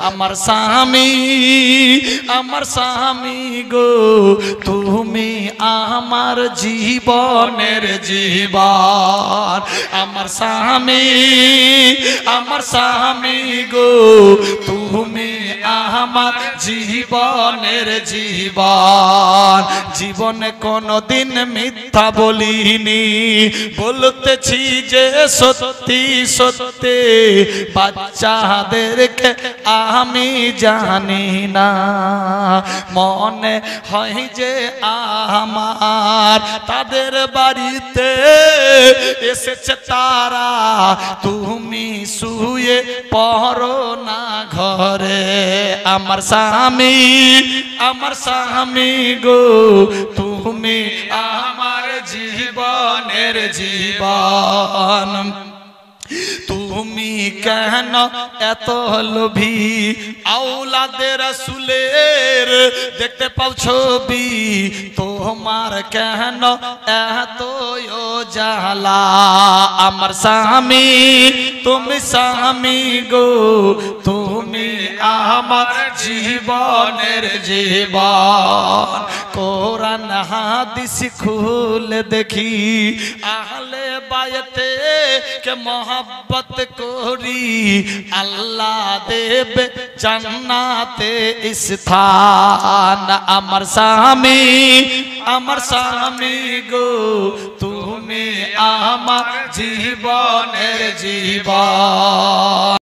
আমার স্বামী গো তুমি আমার জীবনের জীবন। আমার স্বামী গো তুমি আমার জীবনের জীবন। জীবনে কোনদিন মিথ্যা বলিনি, বলতেছি যে সত্যি সত্যি। বাচ্চাদেরকে আমি জানি না, মনে হয় যে আমার তাদের বাড়িতে এসেছে তারা। তুমি শুয়ে পড়ো না ঘরে। আমার স্বামী গো তুমি আমার জীবনের জীবন। তুমি কেন এত লোভী আওলাদে রাসূলের, দেখতে পাও ছবি তোমার কেন এত জ্বালা। আমার স্বামী গো তুমি আমার জীবনের জীবন। কোরআন হাদিস খুলে দেখি আহলে বায়তে কে মোহব্বত করি, আল্লাহ দেবে জান্নাতে স্থান। আমার স্বামী গো তুমি আমার জীবনের জীবন।